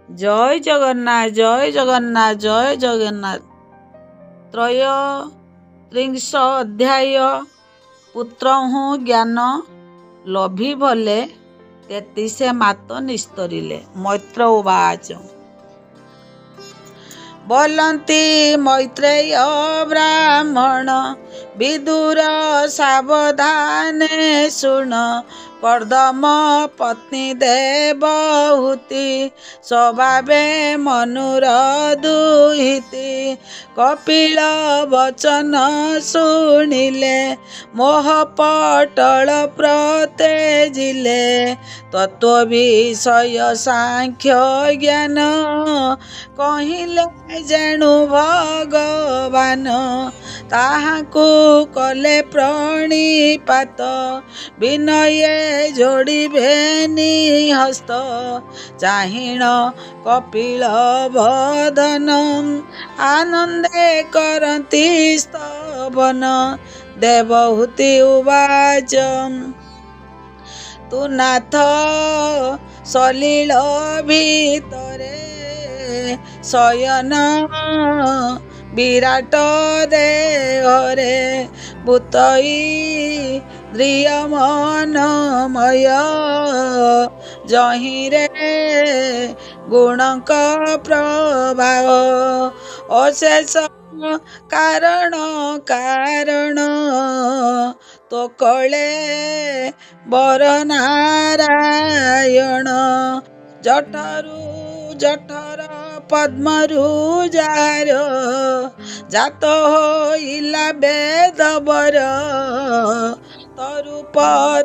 जय जगन्नाथ जय जगन्नाथ जय जगन्नाथ। त्रयत्रिंश अध्याय पुत्र हूँ ज्ञान लभी भले 33 मात निस्तरिले। मैत्र उवाच बोलती मैत्रेय ब्राह्मण विदुर सावधाने शुण कर्दम पत्नी देवहूति स्वभावे मनुर दुहिति कपिल वचन शुणिले मोह पटल प्रतेजिले तत्व विषय सांख्य ज्ञान कहिले जेणु भगवान ताहाकु कले प्रणिपात विनये जोड़िबे हस्त चाहिण कपिल वदन आनंदे करती स्तवन देवहूति उवाच तु नाथ सलिल भितरे शयन विराट देहरे भूतई द्रियमनमय जहिरे गुणक प्रभाव अशेष कारण कारण तो कले बर नारायण जठरु जठर पद्मरु जार जात होइला बेदबर तरूप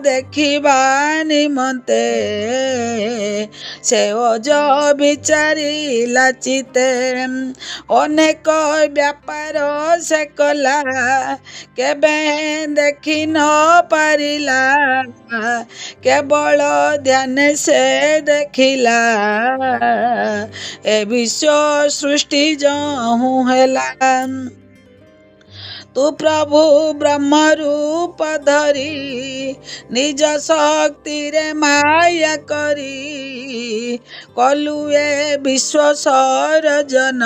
देखिबा निमन्ते से ओज विचारिला चिते अनेक व्यापार से कला केबे देखि न पारिला केवल ध्यान से देखिला ए विश्व सृष्टि जहु हेला तू प्रभु ब्रह्म रूप धरी निज शक्ति रे माया करी कलुए विश्व सरजन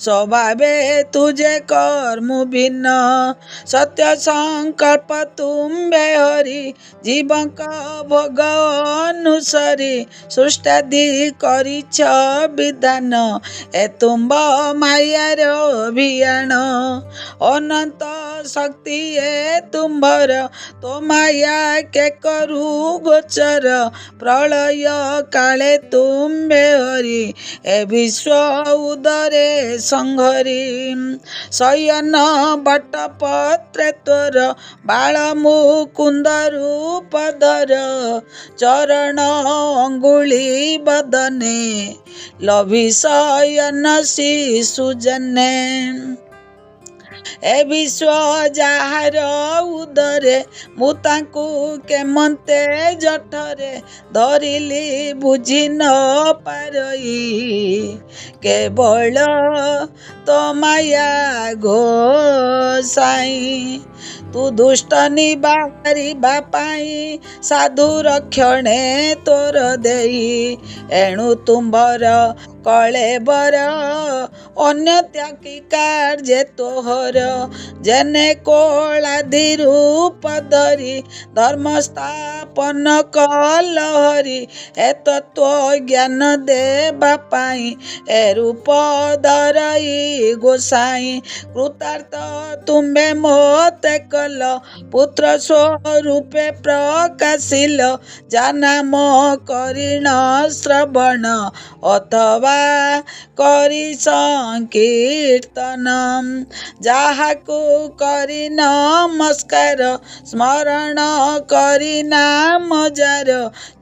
स्वभावे तुझे कर्म भिन्न सत्य संकल्प तुम्बे हरि जीवक भोग अनुसरी सृष्टादि करिछ विधान ए तुम्ब मायार अभियान अनंत शक्ति ए तुम्भर तो माया के करू गोचर प्रलय काले तुम्बे हरि ए विश्व उदरे संघरी शयन बटपत्रे तोर बाल मुकुंद रूप धर चरण अंगुली बदने लभी शयन शिशु जने ए विश्व जाहार उदरे मु तांकु केमंते जठरे धरिली बुझी न पारई केवल तो माया घोषाई तू दुष्ट निबारिबा पाई साधु रक्षणे तोर देई एणु तुम्बर कलेबर अन्य त्यागी कार्य तोहर जेने कोलाधि रूप धरी धर्म स्थापन कलहरी ए तत्व ज्ञान देबा पाई ए रूप धरई गोसाई कृतार्थ तुम्बे मोते कल पुत्र स्वरूपे प्रकाशिल जानाम करिण श्रवण अथवा करी संकीर्तन जाहाकु करी नमस्कार स्मरण करी नाम जार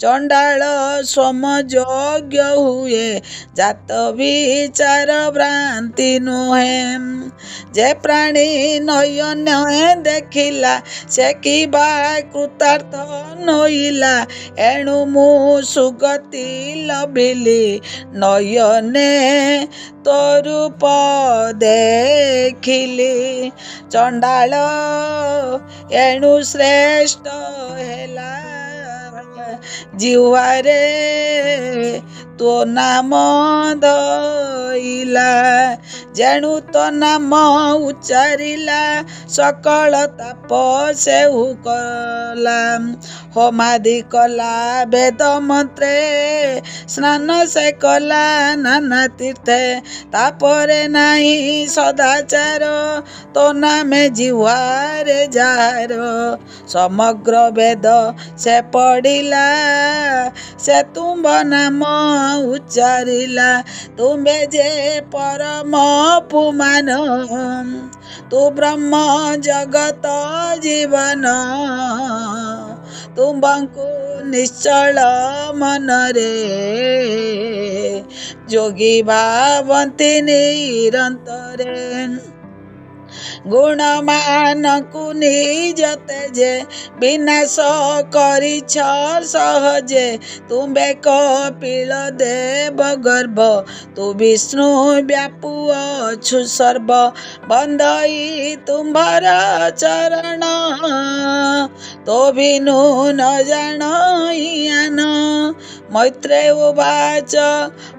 चंडाल सोम यज्ञ हुए जात विचार भ्रांति नुहे जे प्राणी नयन देखिला से किबा कृतार्थ नइला एणु मु सुगति लभिली नयने तोरूप देखिली चंडाल एणु श्रेष्ठ हेला जिह्वारे ତୋ ନାମ ଧଇଲା, ଯେଣୁ ତୋ ନାମ ଉଚ୍ଚାରିଲା, ସକଳ ତାପ ସେଉ କଲା। ହୋମାଦି କଲା ବେଦ ମନ୍ତ୍ରେ, ସ୍ନାନ ସେ କଲା ନାନା ତୀର୍ଥେ, ତାପରେ ନାହିଁ ସଦାଚାର, ତୋ ନାମେ ଜିହ୍ୱାରେ ଯାହାର। ସମଗ୍ର ବେଦ ସେ ପଢ଼ିଲା, ସେ ତୁମ୍ଭ ନାମ ଉଚ୍ଚାରିଲା, ତୁମ୍ଭେ ଯେ ପରମ ପୁମାନ, ତୁ ବ୍ରହ୍ମ ଜଗତ ଜୀବନ। ତୁମ୍ଭଙ୍କୁ ନିଶ୍ଚଳ ମନରେ, ଯୋଗୀ ଭାବନ୍ତି ନିରନ୍ତରେ। ଗୁଣମାନକୁ ନିଜ ତେଜେ, ବିନାଶ କରିଛ ସହଜେ, ତୁମ୍ଭେ କପିଳ ଦେବ ଗର୍ଭ, ତୁ ବିଷ୍ଣୁ ବ୍ୟାପୁଅଛୁ ସର୍ବ। ବନ୍ଦଇ ତୁମ୍ଭର ଚରଣ, ତୋ ବିନୁ ନ ଜାଣଇଆନ। ମୈତ୍ରେୟ ଉବାଚ,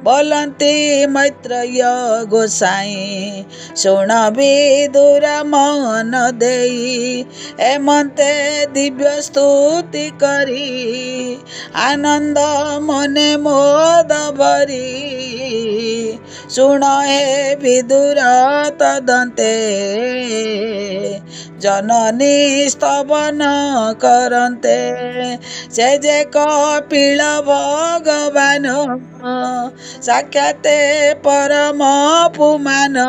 ବୋଲନ୍ତି ମୈତ୍ରେୟ ଗୋସାଇଁ, ଶୁଣ ବିଦୁର ମନ ଦେଇ, ଏମନ୍ତେ ଦିବ୍ୟ ସ୍ତୁତି କରି, ଆନନ୍ଦ ମନେ ମୋଦ ଭରି। ଶୁଣ ହେ ବିଦୁର ତଦନ୍ତେ, ଜନନୀ ସ୍ତବନ କରନ୍ତେ, ସେ ଯେ କପିଳ ଭଗବାନ, ସାକ୍ଷାତେ ପରମ ପୁମାନ।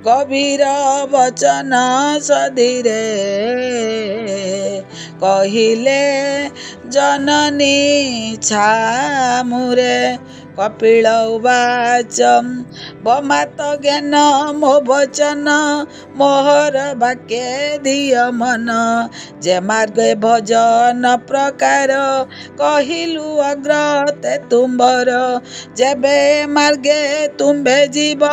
ଗଭୀର ବଚନ ସଧିରେ, କହିଲେ ଜନନୀ ଛାମୁରେ। କପିଳ ଉବାଚ, ବମାତ ଜ୍ଞାନ ମୋ ବଚନ, ମୋହର ବାକ୍ୟ ଦିଅ ମନ। ଯେ ମାର୍ଗେ ଭଜନ ପ୍ରକାର, କହିଲୁ ଅଗ୍ରତେ ତୁମ୍ଭର। ଯେବେ ମାର୍ଗେ ତୁମ୍ଭେ ଯିବ,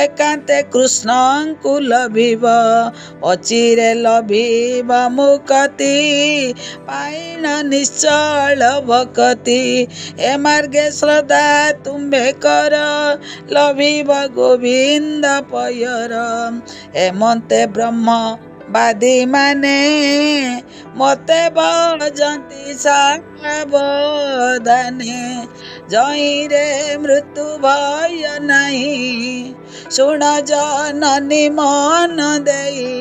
ଏକାନ୍ତେ କୃଷ୍ଣଙ୍କୁ ଲଭିବ। ଅଚିରେ ଲଭିବ ମୁକ୍ତି, ପାଇଣ ନିଶ୍ଚଳ ଭକତି। ଏ ମାର୍ଗେ ଶ୍ରଦ୍ଧା ତୁମ୍ଭେ କର, ଲଭିବ ଗୋବିନ୍ଦ ପୟର। ଏମନ୍ତେ ବ୍ରହ୍ମବାଦୀ ମାନେ, ମତେ ଭଜନ୍ତି ସାବଧାନେ। ଜଇଁରେ ମୃତ୍ୟୁ ଭୟ ନାହିଁ, ଶୁଣ ଜନନୀ ମନ ଦେଇ।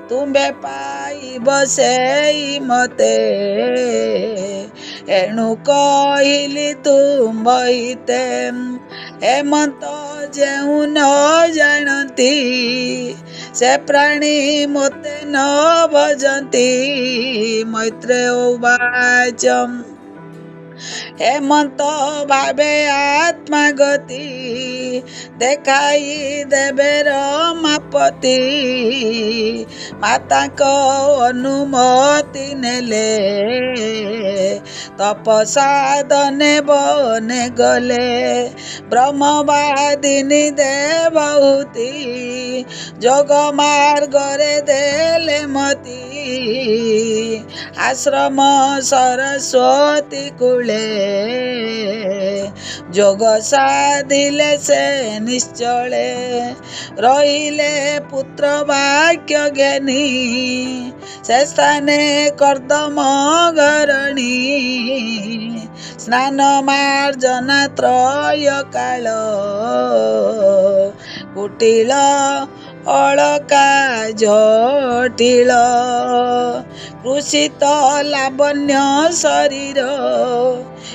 ତୁମ୍ଭେ ପାଇବ ସେଇ ମତେ, ଏଣୁ କହିଲି ତୁମ୍ଭ ହିତେ। ଏମନ୍ତ ଯେଉଁ ନ ଜାଣନ୍ତି, ସେ ପ୍ରାଣୀ ମୋତେ ନ ଭଜନ୍ତି। ମୈତ୍ରେୟ ଉବାଚ, ହେମନ୍ତ ଭାବେ ଆତ୍ମାଗତି, ଦେଖାଇ ଦେବେ ରମାପତି। ମାତାଙ୍କ ଅନୁମତି ନେଲେ, ତପସାଧନେ ବନେ ଗଲେ। ବ୍ରହ୍ମବାଦିନୀ ଦେବହୂତି, ଯୋଗ ମାର୍ଗରେ ଦେଲେ ମତି। ଆଶ୍ରମ ସରସ୍ୱତୀ କୂଳେ, ଯୋଗ ସାଧିଲେ ସେ ନିଶ୍ଚଳେ। ରହିଲେ ପୁତ୍ର ବାକ୍ୟ ଜ୍ଞାନୀ, ସେ ସ୍ଥାନେ କର୍ଦ୍ଦମ ଘରଣୀ। ସ୍ନାନ ମାର୍ଜନା ତ୍ରୟ କାଳ, କୁଟିଳ ଅଳକା ଜଟିଳ। କୃଷିତ ଲାବଣ୍ୟ ଶରୀର,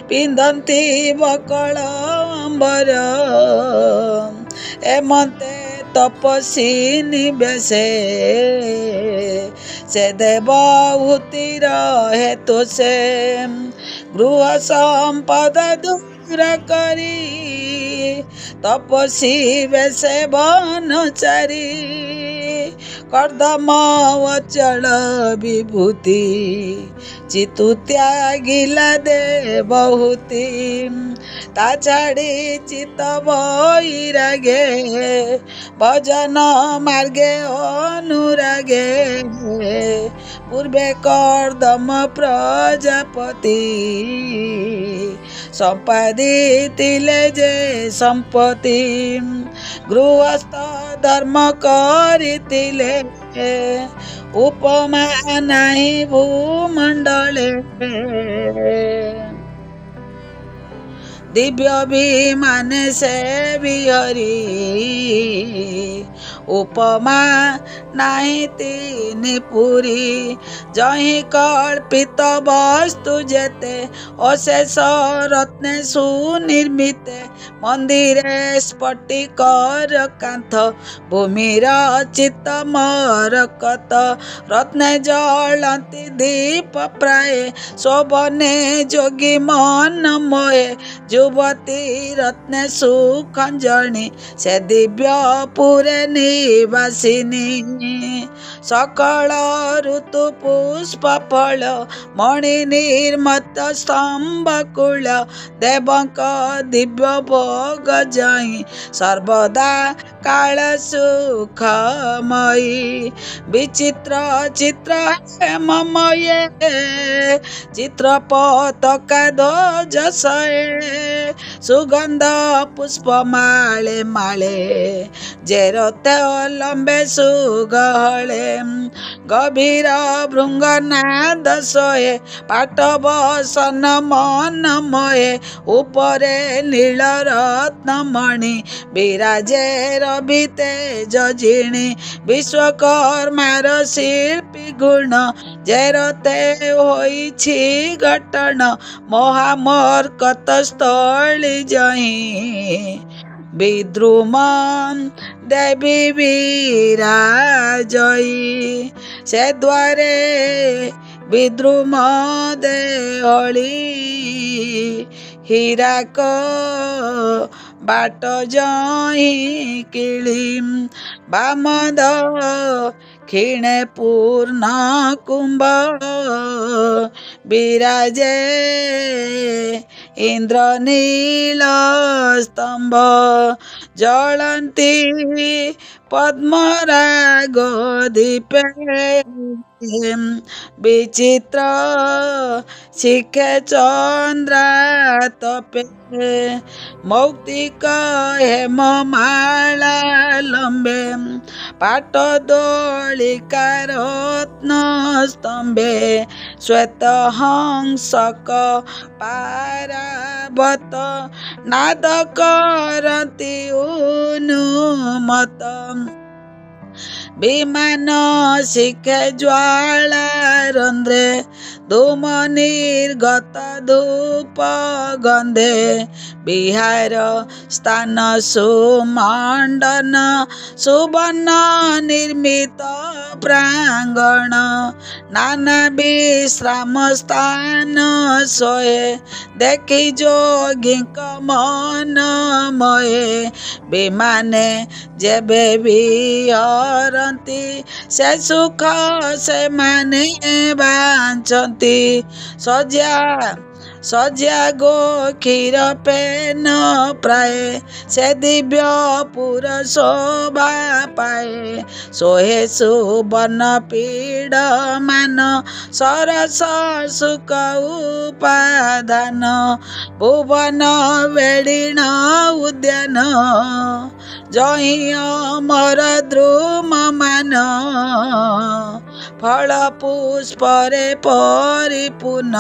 ପିନ୍ଧନ୍ତି ବକଳ ଅମ୍ବର। ଏମନ୍ତେ ତପସ୍ୱୀ ନିବେଶେ, ସେ ଦେବହୂତିର ହେତୁ ସେ। ଗୃହ ସମ୍ପଦ ଦୂର କରି, ତପସ୍ୱୀ ବେଶେ ବନଚାରୀ। କର୍ଦ୍ଦମ ଅଚଳ ବିଭୂତି, ଚିତୁ ତ୍ୟାଗିଲା ଦେବହୂତି। ତା ଛାଡ଼ି ଚିତ୍ତ ବୈରାଗେ, ଭଜନ ମାର୍ଗେ ଅନୁରାଗେ। ପୂର୍ବେ କର୍ଦ୍ଦମ ପ୍ରଜାପତି, ସମ୍ପାଦିଥିଲେ ଯେ ସମ୍ପତ୍ତି ଗୃହସ୍ଥ ଧର୍ମ କରିଥିଲେ ଉପମା ନାହିଁ ଭୂମଣ୍ଡଳେ ଦିବ୍ୟ ବିମାନେ ସେ ବିହରି ଉପମା ନାହିଁ ତିନି ପୁରୀ ଯହିଁ କଳ୍ପିତ ବସ୍ତୁ ଯେତେ ଅଶେଷ ରତ୍ନେ ସୁନିର୍ମିତେ ମନ୍ଦିରେ ସ୍ଫଟିକର କାନ୍ଥ ଭୂମିର ଚିତ୍ତ ମରକତ ରତ୍ନେ ଜଳନ୍ତି ଦୀପ ପ୍ରାୟ ଶୋଭନେ ଯୋଗୀ ମନମୋହେ ଯୁବତୀ ରତ୍ନେ ସୁଖଞ୍ଜଣି ସେ ଦିବ୍ୟପୁରେ ନିବାସିନୀ ସକଳ ଋତୁ ପୁଷ୍ପ ଫଳ ମଣି ନିର୍ମତ ସ୍ତମ୍ଭ କୂଳ ଦେବଙ୍କ ଦିବ୍ୟ ଭୋଗ ଯାଇ ସର୍ବଦା କାଳ ସୁଖମୟୀ ବିଚିତ୍ର ଚିତ୍ର ହେମମୟ ଚିତ୍ର ପତାକା ଧ୍ୱଜ ଶୟେ ସୁଗନ୍ଧ ପୁଷ୍ପ ମାଳେ ମାଳେ ଯେରତେ ଲମ୍ବେ ସୁଗହଳେ ଗଭୀର ଭୃଙ୍ଗନାଦ ଶୋଏ ପାଟ ବସନ ମନମୟ ଉପରେ ନୀଳ ରତ୍ନମଣି ବିରାଜେ ରବି ତେଜ ଜିଣି ବିଶ୍ୱକର୍ମାର ଶିଳ୍ପୀ ଗୁଣ ଯେରତେ ହୋଇଛି ଘଟଣ ମହାମର୍କତ ସ୍ଥଳୀ ଜହିଁ ବିଦ୍ରୁମ ଦେବୀ ବିରାଜଇ ସେ ଦ୍ୱାରେ ବିଦ୍ରୁମ ଦେହଳି ହୀରାକ ବାଟ ଜହିଁ କିଳି ବାମଦ କ୍ଷୀଣେ ପୂର୍ଣ୍ଣ କୁମ୍ଭ ବିରାଜେ ଇନ୍ଦ୍ରନୀଳ ସ୍ତମ୍ଭ ଜଳନ୍ତି ପଦ୍ମରାଗ ଦୀପେ ବିଚିତ୍ର ଶିଖେ ଚନ୍ଦ୍ରାତପେ ମୌକ୍ତିକ ହେମମାଳା ଲମ୍ବେ ପାଟ ଦୋଳିକା ରତ୍ନ ସ୍ତମ୍ଭେ ଶ୍ୱେତ ହଂସକ ପାରାବତ ନାଦ କରନ୍ତି ଉନ୍ମତ ବିମାନ ଶିଖେ ଜ୍ୱାଳା ରନ୍ଧ୍ରେ ଧୂମ ନିର୍ଗତ ଧୂପ ଗନ୍ଧେ ବିହାର ସ୍ଥାନ ସୁମଣ୍ଡନ ସୁବର୍ଣ୍ଣ ନିର୍ମିତ ପ୍ରାଙ୍ଗଣ ନାନା ବିଶ୍ରାମ ସ୍ଥାନ ଶୋଏ ଦେଖି ଯୋଗୀଙ୍କ ମନମୟେ ବିମାନେ ଯେବେ ବିହରନ୍ତି ସେ ସୁଖ ସେମାନେ ବାଞ୍ଚନ୍ତି ସଜ୍ଜା ଗୋ କ୍ଷୀର ପେନ ପ୍ରାୟ ସେ ଦିବ୍ୟ ପୁର ଶୋଭା ପାଏ ସୋହେ ସୁବର୍ଣ୍ଣ ପୀଡ଼ ମାନ ସରସ ସୁଖ ଉପାଦାନ ଭୁବନ ବେଡ଼ିଣ ଉଦ୍ୟାନ ଜହିଁ ଅମର ଦ୍ରୁମ ମାନ ଫଳ ପୁଷ୍ପରେ ପରିପୂର୍ଣ୍ଣ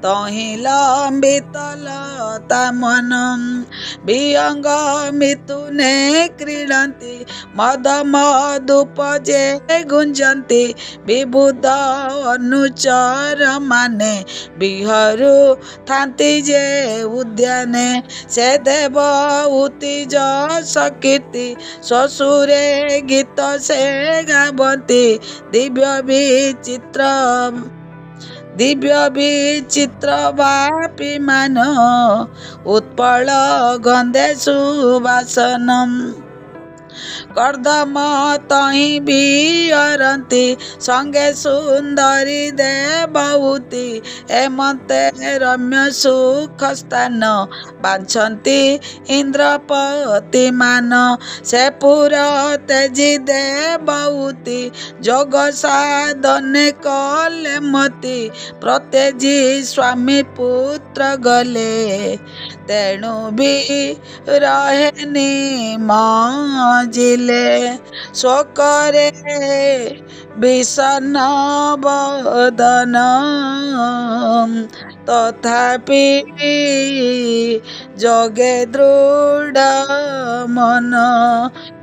ତହିଁ ଲମ୍ବିତ ଲତା ମନ ବିହଙ୍ଗ ମିଥୁନେ କ୍ରୀଡ଼ନ୍ତି ମଦ ମଧୁପ ଯେ ଗୁଞ୍ଜନ୍ତି ବିବୁଧ ଅନୁଚର ମାନେ ବିହରୁ ଥାନ୍ତି ଯେ ଉଦ୍ୟାନେ ସେ ଦେବ ଉତି ଯଶ କୀର୍ତ୍ତି ଶ୍ୱଶୁରେ ଗୀତ ସେ ଗାବନ୍ତି ଦିବ୍ୟ ବିଚିତ୍ର ବାପି ମାନ ଉତ୍ପଳ ଗନ୍ଧେ ସୁବାସନ कर्दम तही बिहरती संगे सुंदरी देवहूति एमते रम्य सुख स्थान बांछती इंद्रपति मान से पुर तेजी देवहूति जोग साधने कले मती प्रतेजी स्वामी पुत्र गले तेणु भी रहेनी मजिले शोकरे विषन्न बदन तथापि जोगे दृढ़ मन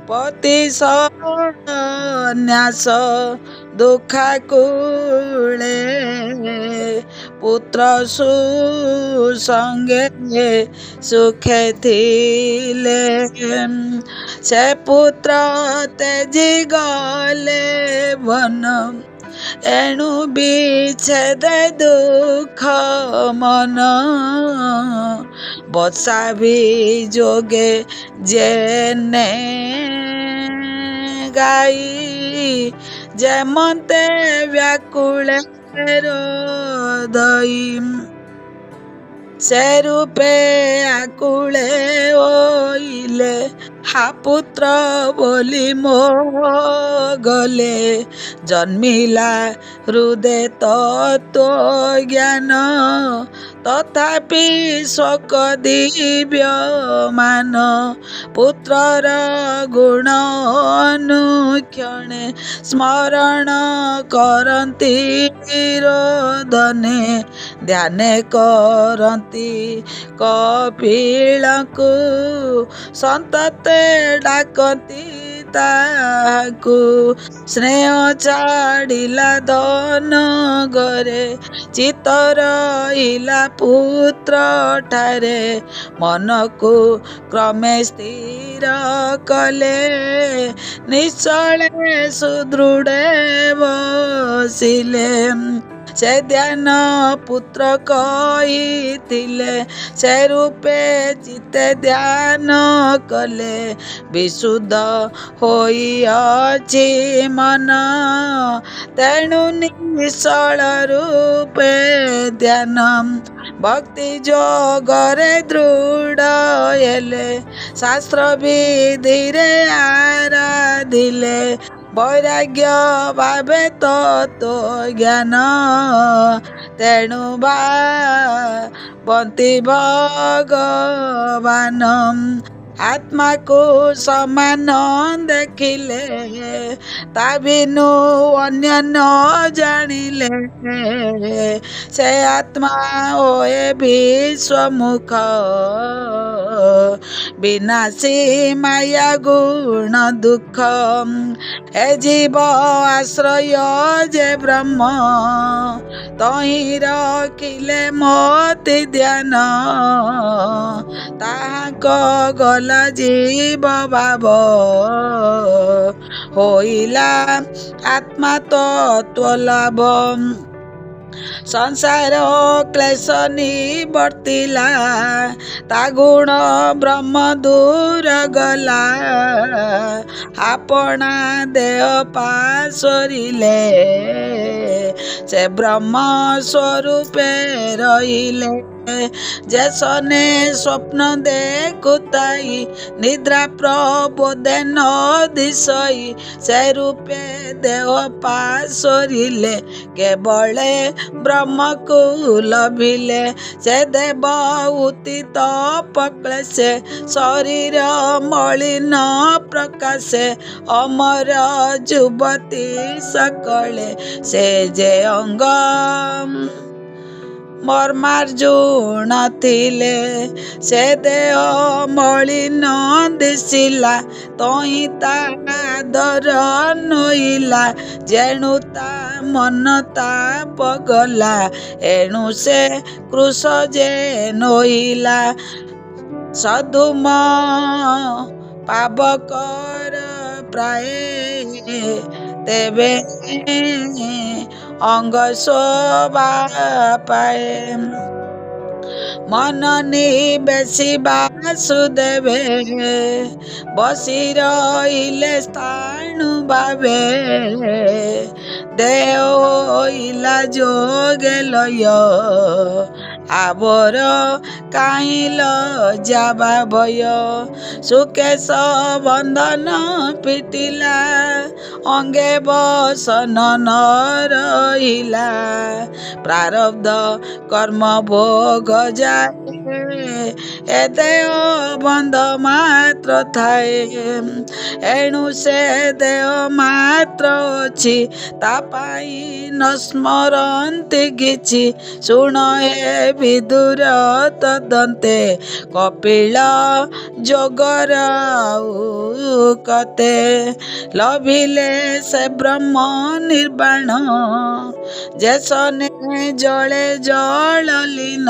पति सन्यास दुखाकुले पुत्र सुसंगे सुखे थिले से पुत्र तेजी गले वन एणु विच्छेद दुख मन बसा भी जोगे जेने गाई जेमते व्याकुले हृदय से रूपे आकुले ओइले हा पुत्र बोली मो गले जन्मिला हृदय तत्व ज्ञान तथापि शोक दिव्य मान पुत्रर गुण अनुक्षणे स्मरण करती रोदने ध्यान करती कपिलकु संतते डाकती ताकु स्नेह छाड़िला धन घरे चित्त रहिला पुत्र ठारे मन को क्रमे स्थिर कले निश्चले सुदृढ़ बसिले से ध्यान पुत्र कहिथिले से रूपे चित्ते ध्यान कले विशुद्ध होइअछि मन तेणु निश्चल रूपे ध्यान भक्ति जोगरे दृढ़ हेले शास्त्र विधिरे आराधिले वैराग्य भावे तत्व ज्ञान तेणु भावन्ति भगवान आत्मा को समान देखिले ता बिनु अन्य न जानिले से आत्मा होए विश्वमुख विनाशी माया गुण दुख हे जीव आश्रय जे ब्रह्म तही रखिले मोति ध्यान ताहाक गला जीव भाव होइला आत्मा तत्व लाभ संसार क्लेश निवर्तिला ता गुण ब्रह्म दूर गला आपना देह पासरिले से ब्रह्म स्वरूपे रहिले जैसने स्वप्न देखुताई निद्रा प्रबोधे न दिशई से रूपे देह पासरिले केवले ब्रह्म को लभिले से देवहूति तपक्लेशे शरीर मलिन प्रकाशे अमर जुवती सकले से जे अंग मर्मार्जुन थिले से देह मलिन दिशिला तही ता आदर नइला जेणु ता मन ता पगला एणु से कृश जे नइला सदुम पावकर प्राय तेबे अंग शोभा पाए ମନନି ବେଶୀ ବାସୁଦେବେ ବସି ରହିଲେ ସ୍ଥାଣୁ ଭାବେ ଦେହ ହୋଇଲା ଯୋଗେ ଲୟ ଆବର କାହିଁଲ ଯାବା ଭୟ ସୁକେଶ ବନ୍ଧନ ପିଟିଲା ଅଙ୍ଗେ ବସନ ନ ରହିଲା ପ୍ରାରବ୍ଧ କର୍ମ ଭୋଗ ଯାଏ ଏ ଦେହ ବନ୍ଧ ମାତ୍ର ଥାଏ ଏଣୁ ସେ ଦେହ ମାତ୍ର ଅଛି ତା ପାଇଁ ନ ସ୍ମରନ୍ତି କିଛି ଶୁଣ ହେ ବିଦୁର ତଦନ୍ତେ କପିଳ ଯୋଗର କତେ ଲଭିଲେ ସେ ବ୍ରହ୍ମ ନିର୍ବାଣ ଯେସନେ ଜଳେ ଜଳଲୀନ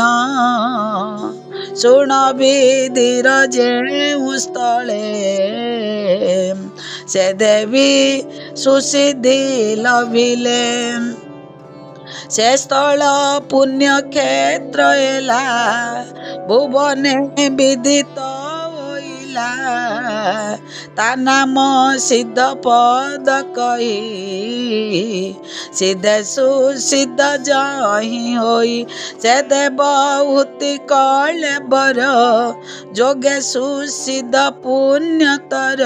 ଶୁଣ ବିଧିର ଯେଉଁ ସ୍ଥଳେ ସେ ଦେବୀ ସୁସିଦ୍ଧି ଲଭିଲେ ସେ ସ୍ଥଳ ପୁଣ୍ୟ କ୍ଷେତ୍ର ହେଲା ଭୁବନେ ବିଦିତ ହୋଇଲା ତା ନାମ ସିଦ୍ଧ ପଦ କହି ସିଦ୍ଧେ ସୁସିଦ୍ଧ ଜହିଁ ହୋଇ ସେ ଦେବହୂତି କଳେ ବର ଯୋଗେ ସୁସିଦ୍ଧ ପୁଣ୍ୟତର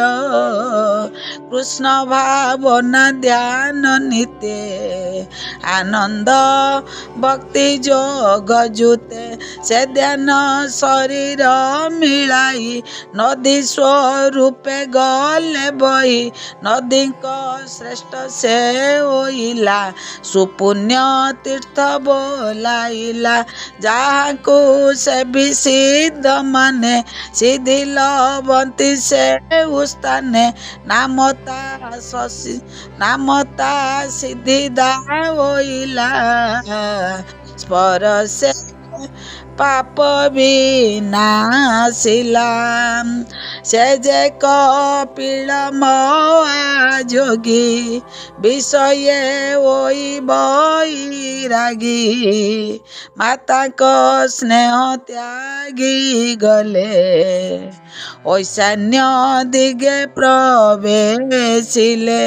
କୃଷ୍ଣ ଭାବନା ଧ୍ୟାନ ନିତେ ଆନନ୍ଦ ଭକ୍ତି ଯୋଗ ଜୁତେ ସେ ଧ୍ୟାନ ଶରୀର ମିଳାଇ ନଦୀ ସ୍ୱରୂପେ ଗଲେ ବହି ନଦୀଙ୍କ ଶ୍ରେଷ୍ଠ ସେ ହୋଇଲା ସୁପୁଣ୍ୟ ତୀର୍ଥ ବୋଲାଇଲା ଯାହାକୁ ସେ ବି ସିଦ୍ଧ ମାନେ ସିଦ୍ଧି ଲଭନ୍ତି ସେ ସ୍ଥାନେ ନାମ ତା ସିଦ୍ଧି ଦା ହୋଇଲା ସ୍ପରଶେ ପାପ ବିନାଶିଲା ସେ ଯେ କପିଳ ମହାଯୋଗୀ ବିଷୟେ ହୋଇ ବୈରାଗୀ ମାତାଙ୍କ ସ୍ନେହ ତ୍ୟାଗୀ ଗଲେ ଐଶାନ୍ୟ ଦିଗେ ପ୍ରବେଶିଲେ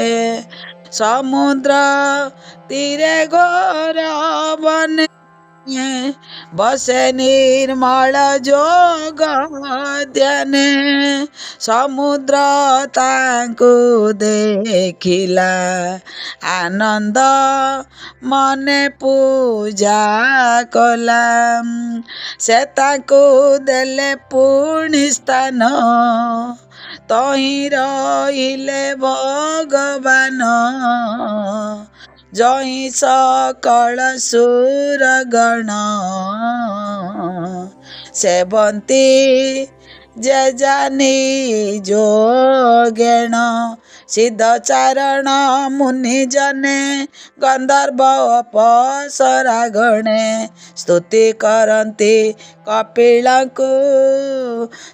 ସମୁଦ୍ର ତୀରେ ଘୋର ବନେ ବସେ ନିର୍ମଳ ଯୋଗ ଧ୍ୟାନେ ସମୁଦ୍ର ତାଙ୍କୁ ଦେଖିଲା ଆନନ୍ଦ ମନେ ପୂଜା କଲା ସେ ତାଙ୍କୁ ଦେଲେ ପୁଣି ସ୍ଥାନ ତହିଁ ରହିଲେ ଭଗବାନ ଜହିଁ ସକଳ ସୁରଗଣ ସେବନ୍ତି ଯେ ଜାନି ଯୋଗେଣ ସିଦ୍ଧ ଚାରଣ ମୁନି ଜନେ ଗନ୍ଧର୍ବ ଅପସରା ଗଣେ ସ୍ତୁତି କରନ୍ତି କପିଳଙ୍କୁ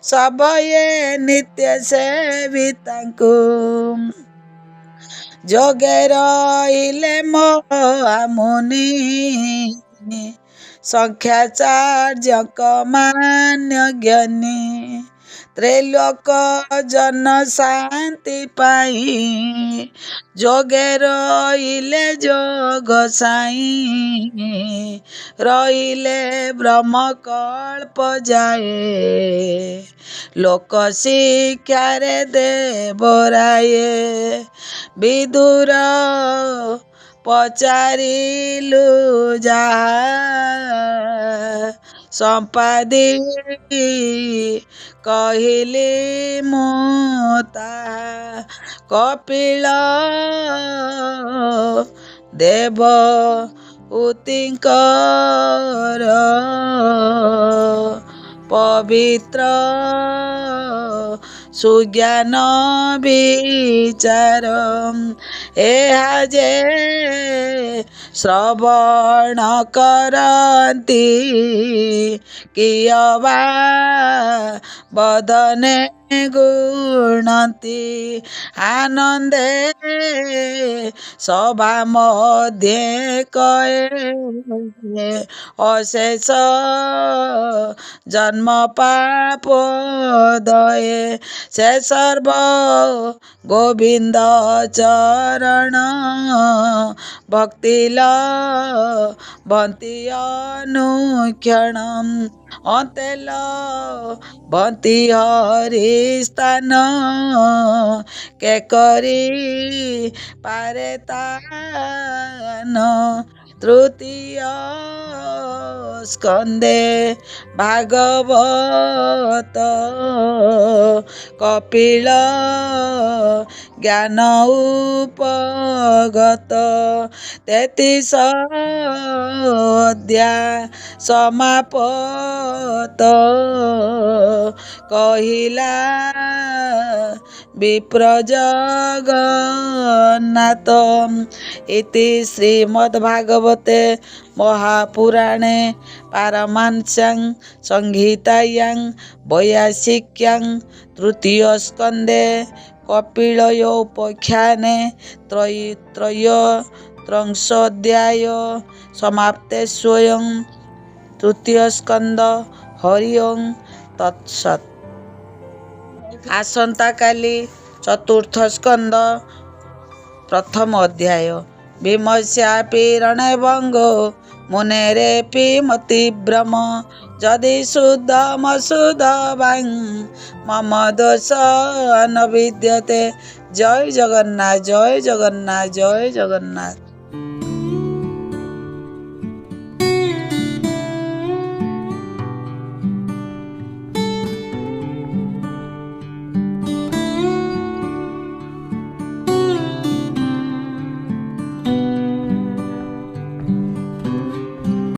ସଭୟେ ନିତ୍ୟ ସେବିତାଙ୍କୁ ଯୋଗେ ରହିଲେ ମହାମୁନି ସଂଖ୍ୟାଚାର୍ଯ୍ୟଙ୍କ ମାନ୍ୟ ଜ୍ଞାନୀ ତ୍ରୈଲୋକ ଜନ ଶାନ୍ତି ପାଇଁ ଯୋଗେ ରହିଲେ ଯୋଗ ସାଇଁ ରହିଲେ ବ୍ରହ୍ମକଳ୍ପ ଯାଏ ଲୋକ ଶିକ୍ଷାରେ ଦେବରାଏ ବିଦୁର ପଚାରିଲୁ ଯାହା ସମ୍ପାଦି କହିଲି ମୁଁ ତାହା କପିଳ ଦେବହୂତିଙ୍କର ପବିତ୍ର ସୁଜ୍ଞାନ ବିଚାର ଏହା ଯେ ଶ୍ରବଣ କରନ୍ତି କିୟ ବା ବଦନେ ଗୁଣନ୍ତି ଆନନ୍ଦେ ସଭା ମଧ୍ୟେ କଏ ଅଶେଷ ଜନ୍ମ ପାପ ଦଏ ସେ ସର୍ବ ଗୋବିନ୍ଦ ଚରଣ ଭକ୍ତିଲ ବନ୍ତି ଅନୁକ୍ଷଣମ୍ ଅନ୍ତେଲ ବନ୍ତି ହରି ସ୍ଥାନ କେ କରି ପାରେ ତାନ ତୃତୀୟ ସ୍କନ୍ଦେ ଭାଗବତ କପିଳ ଜ୍ଞାନ ଉପଗତ 33 ଅଧ୍ୟାୟ ସମାପତ କହିଲା ବିପ୍ର ଜଗନ୍ନାଥ ଇତି ଶ୍ରୀମଦ୍ଭାଗବତେ ମହାପୁରାଣେ ପାରମାଂସ୍ୟାଂ ସଂହିତାୟାଂ ବୈୟାସିକ୍ୟାଂ ତୃତୀୟ ସ୍କନ୍ଧେ କପିଳಯೋପାଖ୍ୟାନେ ତ୍ରୟୋତ୍ରିଂଶୋऽଧ୍ୟାୟ ସମାପ୍ତେ ସ୍ୱୟଂ ତୃତୀୟ ସ୍କନ୍ଧ ହରି ଓଂ ତତ୍ସତ୍। ଆସନ୍ତାକାଲି ଚତୁର୍ଥ ସ୍କନ୍ଧ ପ୍ରଥମ ଅଧ୍ୟାୟ। ଭୀମସ୍ୟାପି ରଣେ ଭଙ୍ଗୋ ମୁନେରେପି ମତିଭ୍ରମ ଯଦି ଶୁଦ୍ଧମଶୁଦ୍ଧବାଂ ମମ ଦୋଷ ନ ବିଦ୍ୟତେ। ଜୟ ଜଗନ୍ନାଥ, ଜୟ ଜଗନ୍ନାଥ, ଜୟ ଜଗନ୍ନାଥ।